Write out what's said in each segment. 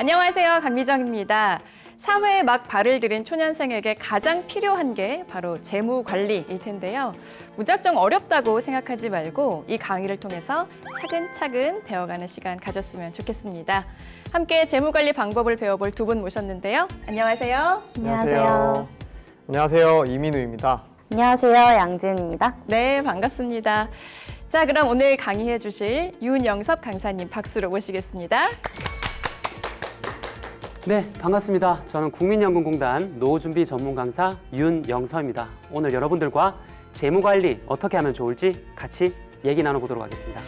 안녕하세요. 강미정입니다. 사회에 막 발을 들인 초년생에게 가장 필요한 게 바로 재무 관리일 텐데요. 무작정 어렵다고 생각하지 말고 이 강의를 통해서 차근차근 배워가는 시간 가졌으면 좋겠습니다. 함께 재무 관리 방법을 배워볼 두 분 모셨는데요. 안녕하세요. 안녕하세요. 안녕하세요. 이민우입니다. 안녕하세요. 양지은입니다. 네, 반갑습니다. 자, 그럼 오늘 강의해 주실 윤영섭 강사님 박수로 모시겠습니다. 네, 반갑습니다. 저는 국민연금공단 노후준비 전문 강사 윤영섭입니다. 오늘 여러분들과 재무관리 어떻게 하면 좋을지 같이 얘기 나눠보도록 하겠습니다.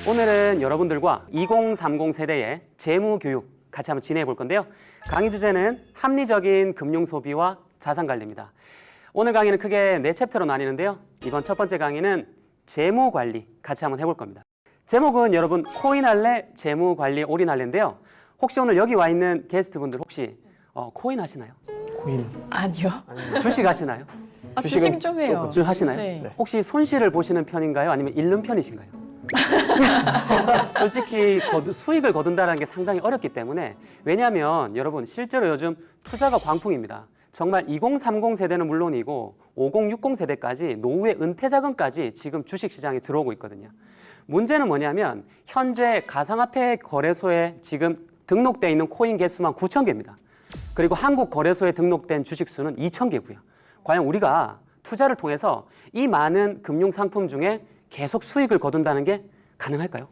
오늘은 여러분들과 2030 세대의 재무교육 같이 한번 진행해 볼 건데요. 강의 주제는 합리적인 금융소비와 자산관리입니다. 오늘 강의는 크게 4챕터로 나뉘는데요. 이번 첫 번째 강의는 재무관리 같이 한번 해볼 겁니다. 제목은 여러분 코인할래, 재무관리 올인할래인데요. 혹시 오늘 여기 와 있는 게스트분들 혹시 코인 하시나요? 코인. 아니요. 주식 하시나요? 주식은 좀 해요. 좀 하시나요? 네. 혹시 손실을 보시는 편인가요? 아니면 잃는 편이신가요? 솔직히 수익을 거둔다는 게 상당히 어렵기 때문에, 왜냐하면 여러분 실제로 요즘 투자가 광풍입니다. 정말 2030 세대는 물론이고 5060 세대까지 노후의 은퇴 자금까지 지금 주식시장에 들어오고 있거든요. 문제는 뭐냐면 현재 가상화폐 거래소에 지금 등록되어 있는 코인 개수만 9,000개입니다. 그리고 한국 거래소에 등록된 주식 수는 2,000개고요. 과연 우리가 투자를 통해서 이 많은 금융 상품 중에 계속 수익을 거둔다는 게 가능할까요?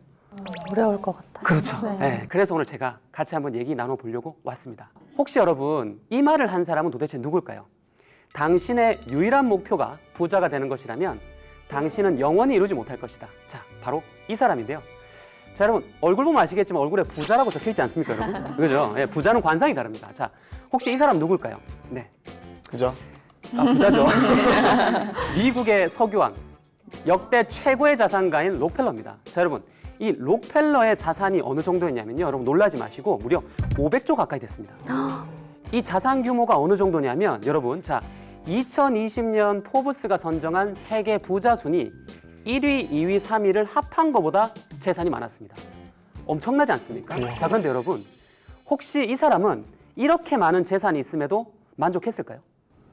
어려울 것 같아요. 그렇죠. 네. 네, 그래서 오늘 제가 같이 한번 얘기 나눠보려고 왔습니다. 혹시 여러분 이 말을 한 사람은 도대체 누굴까요? 당신의 유일한 목표가 부자가 되는 것이라면 당신은 영원히 이루지 못할 것이다. 자, 바로 이 사람인데요. 자, 여러분 얼굴 보면 아시겠지만 얼굴에 부자라고 적혀있지 않습니까, 여러분? 그죠? 네, 부자는 관상이 다릅니다. 자, 혹시 이 사람 누굴까요? 네, 그죠? 부자죠. 미국의 석유왕, 역대 최고의 자산가인 록펠러입니다. 자, 여러분 이 록펠러의 자산이 어느 정도였냐면요. 여러분 놀라지 마시고 무려 500조 가까이 됐습니다. 이 자산 규모가 어느 정도냐면 여러분, 자, 2020년 포브스가 선정한 세계 부자 순위 1위, 2위, 3위를 합한 것보다 재산이 많았습니다. 엄청나지 않습니까? 자, 그런데 여러분 혹시 이 사람은 이렇게 많은 재산이 있음에도 만족했을까요?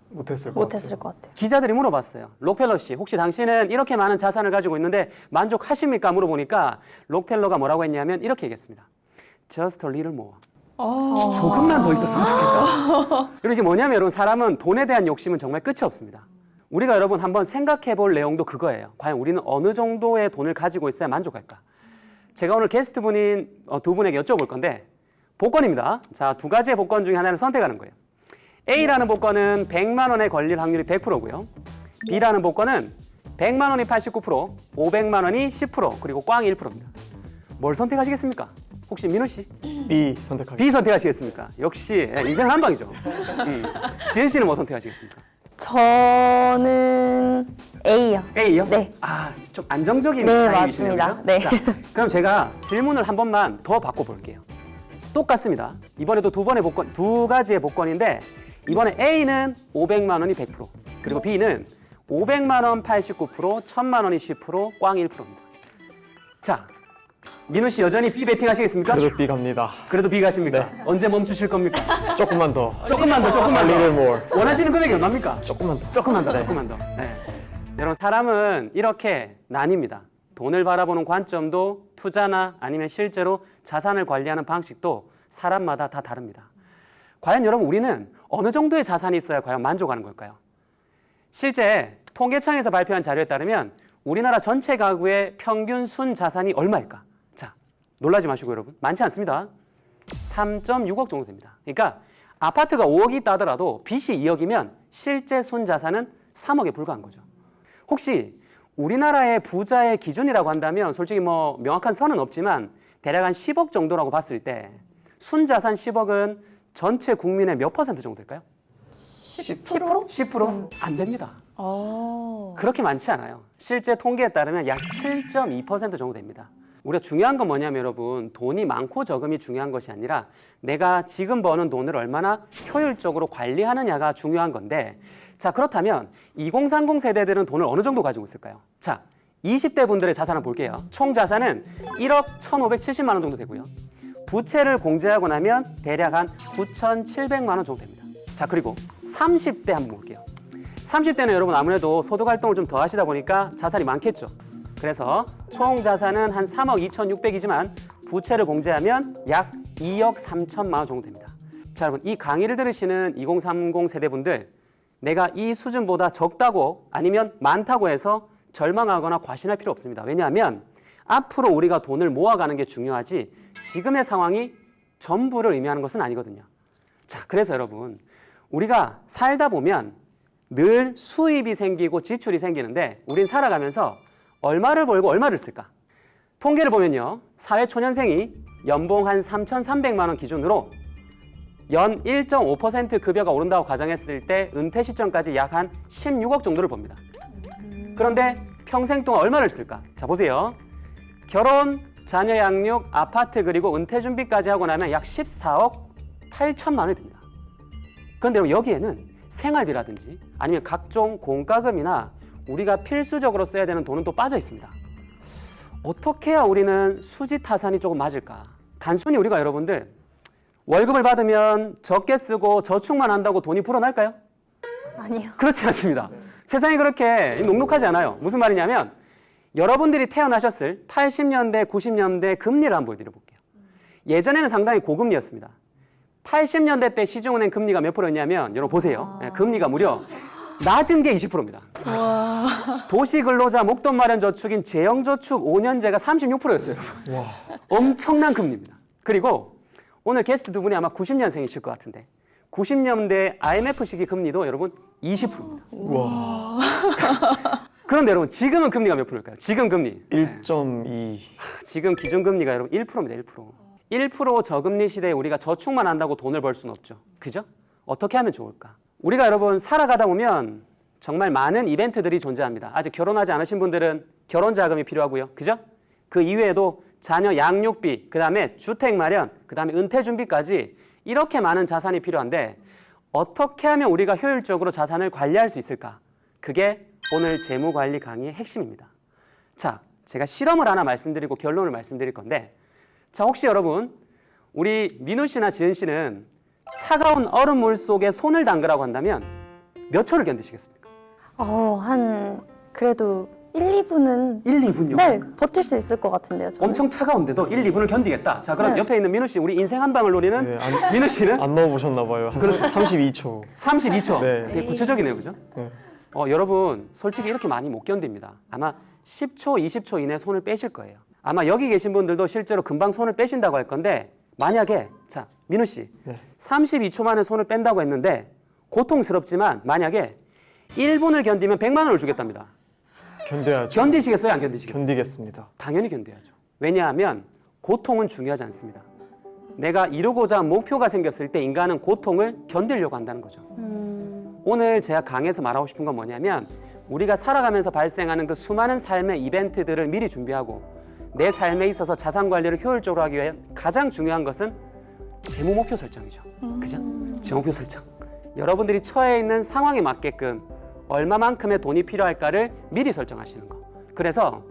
못했을 것 못했을 것 같아요. 기자들이 물어봤어요. 록펠러 씨, 혹시 당신은 이렇게 많은 자산을 가지고 있는데 만족하십니까? 물어보니까 록펠러가 뭐라고 했냐면 이렇게 얘기했습니다. Just a little more. 조금만 더 있었으면 좋겠다. 이게 뭐냐면 여러분, 사람은 돈에 대한 욕심은 정말 끝이 없습니다. 우리가 여러분 한번 생각해 볼 내용도 그거예요. 과연 우리는 어느 정도의 돈을 가지고 있어야 만족할까? 제가 오늘 게스트분인 두 분에게 여쭤볼 건데 복권입니다. 자, 두 가지의 복권 중에 하나를 선택하는 거예요. A라는 복권은 100만 원에 걸릴 확률이 100%고요. B라는 복권은 100만 원이 89%, 500만 원이 10%, 그리고 꽝 1%입니다. 뭘 선택하시겠습니까? 혹시 민우 씨? B 선택하겠습니다. B 선택하시겠습니까? 역시 인생은 한 방이죠. 지은 씨는 뭐 선택하시겠습니까? 저는 A요. A요? 네. 아, 좀 안정적인 네, 타입이시네요. 맞습니다. 그죠? 네. 자, 그럼 제가 질문을 한 번만 더 바꿔볼게요. 똑같습니다. 이번에도 두 가지의 복권인데 이번에 A는 500만 원이 100%, 그리고 B는 500만 원 89%, 1000만 원이 10%, 꽝 1%입니다. 자, 민우 씨 여전히 B 배팅 하시겠습니까? 그래도 B 갑니다. 그래도 B 가십니까? 네. 언제 멈추실 겁니까? 조금만 더. 조금만 더. A little more. 원하시는 금액이 얼마입니까? 조금만 더. 조금만 더, 네. 조금만 더. 네. 여러분, 사람은 이렇게 나뉩니다. 돈을 바라보는 관점도, 투자나 아니면 실제로 자산을 관리하는 방식도 사람마다 다 다릅니다. 과연 여러분, 우리는 어느 정도의 자산이 있어야 과연 만족하는 걸까요? 실제 통계청에서 발표한 자료에 따르면 우리나라 전체 가구의 평균 순 자산이 얼마일까? 자, 놀라지 마시고 여러분, 많지 않습니다. 3.6억 정도 됩니다. 그러니까 아파트가 5억이 있다 하더라도 빚이 2억이면 실제 순 자산은 3억에 불과한 거죠. 혹시 우리나라의 부자의 기준이라고 한다면 솔직히 뭐 명확한 선은 없지만 대략 한 10억 정도라고 봤을 때 순 자산 10억은 전체 국민의 몇 퍼센트 정도 될까요? 10%? 10%? 안 됩니다. 그렇게 많지 않아요. 실제 통계에 따르면 약 7.2% 정도 됩니다. 우리가 중요한 건 뭐냐면 여러분, 돈이 많고 적음이 중요한 것이 아니라 내가 지금 버는 돈을 얼마나 효율적으로 관리하느냐가 중요한 건데, 자, 그렇다면 2030 세대들은 돈을 어느 정도 가지고 있을까요? 자, 20대 분들의 자산을 볼게요. 총 자산은 1억 1,570만 원 정도 되고요. 부채를 공제하고 나면 대략 한 9,700만 원 정도 됩니다. 자, 그리고 30대 한번 볼게요. 30대는 여러분 아무래도 소득 활동을 좀 더 하시다 보니까 자산이 많겠죠. 그래서 총 자산은 한 3억 2,600이지만 부채를 공제하면 약 2억 3천만 원 정도 됩니다. 자, 여러분 이 강의를 들으시는 2030 세대분들, 내가 이 수준보다 적다고 아니면 많다고 해서 절망하거나 과신할 필요 없습니다. 왜냐하면 앞으로 우리가 돈을 모아가는 게 중요하지 지금의 상황이 전부를 의미하는 것은 아니거든요. 자, 그래서 여러분 우리가 살다 보면 늘 수입이 생기고 지출이 생기는데 우린 살아가면서 얼마를 벌고 얼마를 쓸까? 통계를 보면요. 사회초년생이 연봉 한 3,300만 원 기준으로 연 1.5% 급여가 오른다고 가정했을 때 은퇴 시점까지 약 한 16억 정도를 법니다. 그런데 평생 동안 얼마를 쓸까? 자, 보세요. 결혼, 자녀 양육, 아파트 그리고 은퇴 준비까지 하고 나면 약 14억 8천만 원이 듭니다. 그런데 여기에는 생활비라든지 아니면 각종 공과금이나 우리가 필수적으로 써야 되는 돈은 또 빠져 있습니다. 어떻게 해야 우리는 수지타산이 조금 맞을까? 단순히 우리가 여러분들 월급을 받으면 적게 쓰고 저축만 한다고 돈이 불어날까요? 아니요. 그렇지 않습니다. 세상이 그렇게 녹록하지 않아요. 무슨 말이냐면 여러분들이 태어나셨을 80년대, 90년대 금리를 한번 보여드려 볼게요. 예전에는 상당히 고금리였습니다. 80년대 때 시중은행 금리가 몇 프로였냐면 여러분 보세요. 금리가 무려 낮은 게 20%입니다. 도시근로자 목돈 마련 저축인 재형저축 5년제가 36%였어요. 여러분. 와. 엄청난 금리입니다. 그리고 오늘 게스트 두 분이 아마 90년생이실 것 같은데 90년대 IMF 시기 금리도 여러분 20%입니다. 와. 그런데 여러분 지금은 금리가 몇 프로일까요? 지금 금리 1.2. 지금 기준금리가 여러분 1%입니다. 1% 저금리 시대에 우리가 저축만 한다고 돈을 벌 수는 없죠. 그죠? 어떻게 하면 좋을까? 우리가 여러분 살아가다 보면 정말 많은 이벤트들이 존재합니다. 아직 결혼하지 않으신 분들은 결혼 자금이 필요하고요. 그죠? 그 이외에도 자녀 양육비, 그다음에 주택 마련, 그다음에 은퇴 준비까지 이렇게 많은 자산이 필요한데 어떻게 하면 우리가 효율적으로 자산을 관리할 수 있을까? 그게 오늘 재무관리 강의의 핵심입니다. 자, 제가 실험을 하나 말씀드리고 결론을 말씀드릴 건데 자, 혹시 여러분 우리 민우 씨나 지은 씨는 차가운 얼음물 속에 손을 담그라고 한다면 몇 초를 견디시겠습니까? 그래도 1, 2분은 1, 2분요? 네, 버틸 수 있을 것 같은데요. 저는. 엄청 차가운데도 1, 2분을 견디겠다. 자, 그럼 네. 옆에 있는 민우 씨, 우리 인생 한 방을 노리는 네, 민우 씨는 안 넣어보셨나 봐요. 한 32초. 32초. 네. 되게 구체적이네요, 그죠? 네. 여러분, 솔직히 이렇게 많이 못 견딥니다. 아마 10초, 20초 이내에 손을 빼실 거예요. 아마 여기 계신 분들도 실제로 금방 손을 빼신다고 할 건데 만약에, 자, 민우 씨, 네. 32초 만에 손을 뺀다고 했는데 고통스럽지만 만약에 1분을 견디면 100만 원을 주겠답니다. 견뎌야죠. 견디시겠어요? 안 견디시겠어요? 견디겠습니다. 당연히 견뎌야죠. 왜냐하면 고통은 중요하지 않습니다. 내가 이루고자 한 목표가 생겼을 때 인간은 고통을 견디려고 한다는 거죠. 오늘 제가 강의에서 말하고 싶은 건 뭐냐면 우리가 살아가면서 발생하는 그 수많은 삶의 이벤트들을 미리 준비하고 내 삶에 있어서 자산 관리를 효율적으로 하기 위해 가장 중요한 것은 재무 목표 설정이죠. 그죠? 재무 목표 설정. 여러분들이 처해 있는 상황에 맞게끔 얼마만큼의 돈이 필요할까를 미리 설정하시는 거. 그래서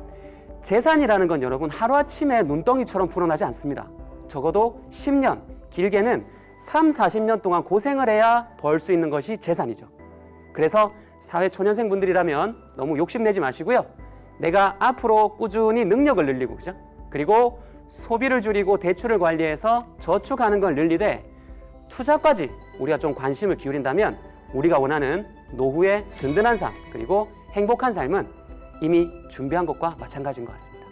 재산이라는 건 여러분 하루아침에 눈덩이처럼 불어나지 않습니다. 적어도 10년, 길게는 3, 40년 동안 고생을 해야 벌 수 있는 것이 재산이죠. 그래서 사회초년생 분들이라면 너무 욕심내지 마시고요. 내가 앞으로 꾸준히 능력을 늘리고, 그죠? 그리고 소비를 줄이고 대출을 관리해서 저축하는 걸 늘리되 투자까지 우리가 좀 관심을 기울인다면 우리가 원하는 노후의 든든한 삶 그리고 행복한 삶은 이미 준비한 것과 마찬가지인 것 같습니다.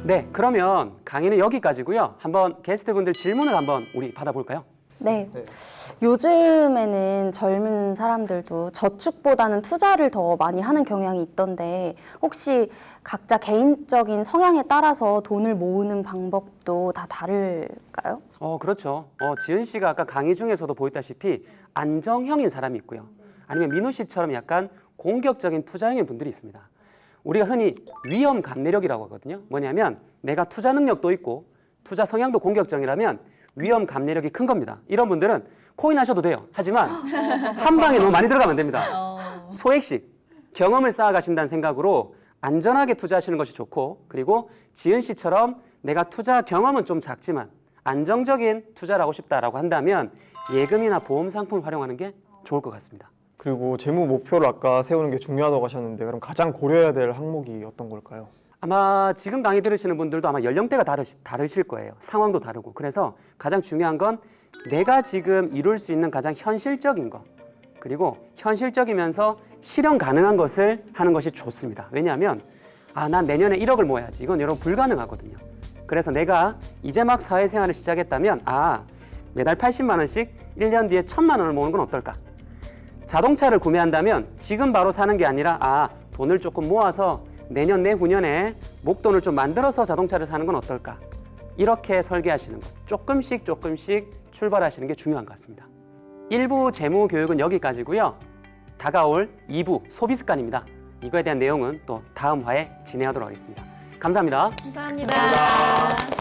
네, 그러면 강의는 여기까지고요. 한번 게스트분들 질문을 한번 우리 받아볼까요? 네. 요즘에는 젊은 사람들도 저축보다는 투자를 더 많이 하는 경향이 있던데 혹시 각자 개인적인 성향에 따라서 돈을 모으는 방법도 다 다를까요? 그렇죠. 지은 씨가 아까 강의 중에서도 보였다시피 안정형인 사람이 있고요. 아니면 민우 씨처럼 약간 공격적인 투자형인 분들이 있습니다. 우리가 흔히 위험 감내력이라고 하거든요. 뭐냐면 내가 투자 능력도 있고 투자 성향도 공격적이라면 위험 감내력이 큰 겁니다. 이런 분들은 코인 하셔도 돼요. 하지만 한 방에 너무 많이 들어가면 안 됩니다. 소액씩 경험을 쌓아가신다는 생각으로 안전하게 투자하시는 것이 좋고, 그리고 지은 씨처럼 내가 투자 경험은 좀 작지만 안정적인 투자를 하고 싶다라고 한다면 예금이나 보험 상품을 활용하는 게 좋을 것 같습니다. 그리고 재무 목표를 아까 세우는 게 중요하다고 하셨는데 그럼 가장 고려해야 될 항목이 어떤 걸까요? 아마 지금 강의 들으시는 분들도 아마 연령대가 다르실 거예요. 상황도 다르고. 그래서 가장 중요한 건 내가 지금 이룰 수 있는 가장 현실적인 거, 그리고 현실적이면서 실현 가능한 것을 하는 것이 좋습니다. 왜냐하면 난 내년에 1억을 모아야지. 이건 여러분 불가능하거든요. 그래서 내가 이제 막 사회생활을 시작했다면 매달 80만 원씩 1년 뒤에 1,000만 원을 모으는 건 어떨까? 자동차를 구매한다면 지금 바로 사는 게 아니라 돈을 조금 모아서 내년 내후년에 목돈을 좀 만들어서 자동차를 사는 건 어떨까? 이렇게 설계하시는 것, 조금씩 출발하시는 게 중요한 것 같습니다. 1부 재무 교육은 여기까지고요. 다가올 2부 소비 습관입니다. 이거에 대한 내용은 또 다음 화에 진행하도록 하겠습니다. 감사합니다. 감사합니다.